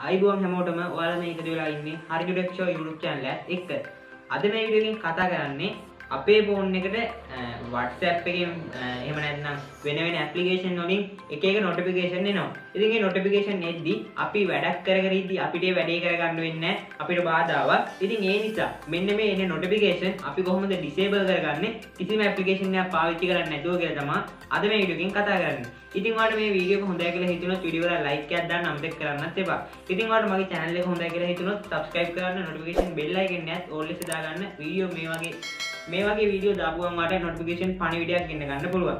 ආයිබෝන් හැමෝටම ඔයාලා මේ එකතු වෙලා ඉන්නේ Harindu Tech Show YouTube channel එකත් එක්ක. අද මේ වීඩියෝ එකෙන් කතා කරන්නේ අපේ ෆෝන් එකට WhatsApp එකෙන් එහෙම නැත්නම් වෙන application වලින් එක එක notification එනවා. ඉතින් මේ notification එද්දි අපි වැඩක් කර කර ඉද්දි අපිට වැඩේ කරගන්න වෙන්නේ නැහැ. අපිට බාධාවක්. ඉතින් ඒ නිසා මෙන්න මේ එන notification අපි කොහොමද disable කරගන්නේ? කිසිම application එකක් පාවිච්චි කරන්නේ නැතුව කියලා තමයි අද මේ වීඩියෝ එකෙන් කතා කරන්නේ. ඉතින් ඔයාලට මේ වීඩියෝ එක හොඳයි කියලා හිතුනොත් වීඩියෝ එකට ලයික් එකක් දාන්න අමතක කරන්නත් එපා. ඉතින් ඔයාලට මගේ channel එක හොඳයි කියලා හිතුනොත් subscribe කරන්න, notification bell icon එකත් all එක දාගන්න. වීඩියෝ මේ වගේ වීඩියෝ දාපුවම මට notification පණිවිඩයක් ගෙන්න ගන්න පුළුවන්.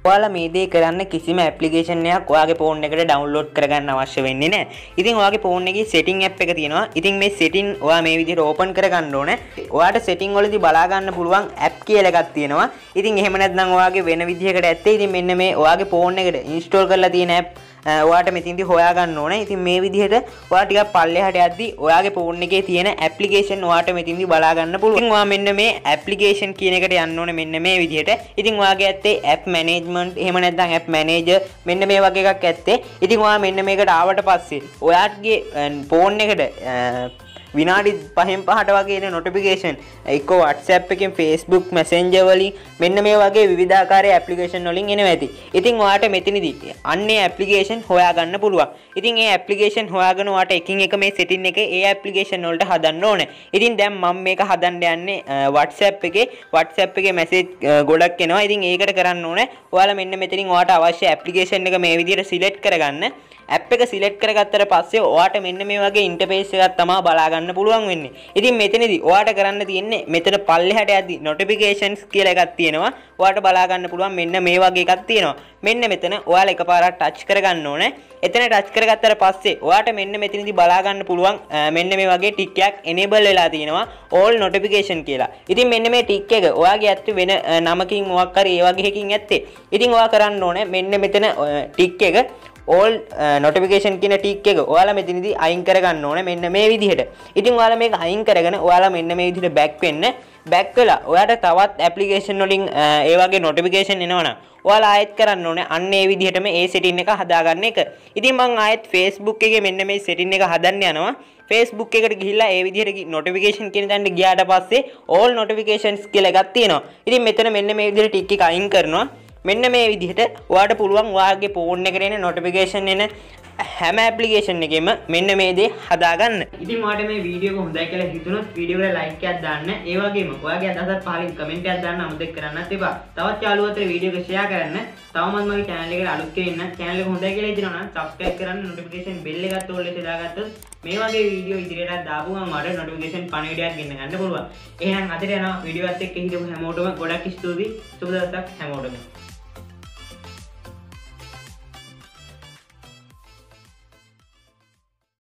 ඔයාලා මේ දේ කරන්න කිසිම application එකක් ඔයාගේ phone එකට download කරගන්න අවශ්‍ය වෙන්නේ නැහැ. ඉතින් ඔයාගේ phone එකේ setting app එක තියෙනවා. ඉතින් මේ setting ඔයා මේ විදිහට open කරගන්න ඕනේ. ඔයාට setting වලදී බලා ගන්න පුළුවන් app කියලා එකක් තියෙනවා. ඉතින් එහෙම නැත්නම් ඔයාගේ වෙන විදිහකට ඇත්තේ. ඉතින් මෙන්න මේ ඔයාගේ phone එකට install කරලා තියෙන app ඔයාට මෙතින්දි හොයා ගන්න ඕනේ. ඉතින් මේ විදිහට ඔයා ටිකක් පල්ලෙහාට යද්දි ඔයාගේ phone එකේ තියෙන application ඔයාට මෙතින්දි බලා ගන්න පුළුවන්. ඉතින් ඔයා මෙන්න මේ application කියන එකට යන්න ඕනේ මෙන්න මේ විදිහට. ඉතින් ඔයාගේ ඇත්තේ app management එහෙම නැත්නම් app manager මෙන්න මේ වගේ එකක් ඇත්තේ. ඉතින් ඔයා මෙන්න මේකට ආවට පස්සේ ඔයාගේ phone එකට විනාඩි 5ට වගේ එන notification එක්ක WhatsApp එකෙන් Facebook Messenger වලින් මෙන්න මේ වගේ විවිධාකාරයේ application වලින් එනවා ඇති. ඉතින් ඔයාට මෙතනදී අන්නේ application හොයාගන්න පුළුවන්. ඉතින් මේ application හොයාගෙන ඔයාට එකින් එක මේ setting එකේ ඒ application වලට හදන්න ඕනේ. ඉතින් දැන් මම මේක හදන්න යන්නේ WhatsApp එකේ message ගොඩක් එනවා. ඉතින් ඒකට කරන්න ඕනේ ඔයාලා මෙන්න මෙතනින් ඔයාට අවශ්‍ය application එක මේ විදිහට select කරගන්න. app එක select කරගත්තට පස්සේ ඔයාට මෙන්න මේ වගේ interface එකක් තමයි බලා ගන්න පුළුවන් වෙන්නේ. ඉතින් මෙතනදී ඔයාට කරන්න තියෙන්නේ මෙතන පල්ලෙහාට යද්දි notifications කියලා එකක් තියෙනවා. ඔයාට බලා ගන්න පුළුවන් මෙන්න මේ වගේ එකක් තියෙනවා. මෙන්න මෙතන ඔයාලා එකපාරක් touch කරගන්න ඕනේ. එතන touch කරගත්තට පස්සේ ඔයාට මෙන්න මෙතනදී බලා ගන්න පුළුවන් මෙන්න මේ වගේ tick එකක් enable වෙලා තියෙනවා all notification කියලා. ඉතින් මෙන්න මේ tick එක ඔයාගේ ඇත්තේ වෙන නමකින් මොකක් හරි ඒ වගේ එකකින් ඇත්තේ. ඉතින් ඔයා කරන්න ඕනේ මෙන්න මෙතන tick එක all notification කියන tick එක ඔයාලා මෙතනදී අයින් කරගන්න ඕනේ මෙන්න මේ විදිහට. ඉතින් ඔයාලා මේක අයින් කරගෙන ඔයාලා මෙන්න මේ විදිහට back වෙන්න. back වෙලා ඔයාට තවත් application වලින් ඒ වගේ notification එනවනම් ඔයාලා ආයෙත් කරන්න ඕනේ අන්න ඒ විදිහටම ඒ setting එක හදාගන්න එක. ඉතින් මම ආයෙත් Facebook එකේ මෙන්න මේ setting එක හදන්න යනවා. Facebook එකට ගිහිල්ලා ඒ විදිහට notification කියන තැනට ගියාට පස්සේ all notifications කියලා එකක් තියෙනවා. ඉතින් මෙතන මෙන්න මේ විදිහට tick එක අයින් කරනවා. මෙන්න මේ විදිහට ඔයාට පුළුවන් ඔයාගේ phone එකට එන notification එන හැම application එකෙම මෙන්න මේ දේ හදාගන්න. ඉතින් ඔයාලට මේ වීඩියෝ එක හොඳයි කියලා හිතුනොත් වීඩියෝ එකට like එකක් දාන්න. ඒ වගේම ඔයාගේ අදහසත් පහලින් comment එකක් දාන්න අමතක කරන්නත් එපා. තවත් යාළුවෝ අතර වීඩියෝ එක share කරන්න. තවමත් මගේ channel එකට අලුත් කෙනෙක් නම් channel එක හොඳයි කියලා හිතනවා නම් subscribe කරන්න, notification bell එකත් ඕල් එකේ දාගත්තොත් මේ වගේ වීඩියෝ ඉදිරියටත් දාපුවම මට notification පණිවිඩයක් ගෙන්න ගන්න පුළුවන්. එහෙනම් අදට යනවා වීඩියෝ එකත් එක්ක හිටපු හැමෝටම ගොඩක් ස්තුතියි. සුබ දවසක් හැමෝටම.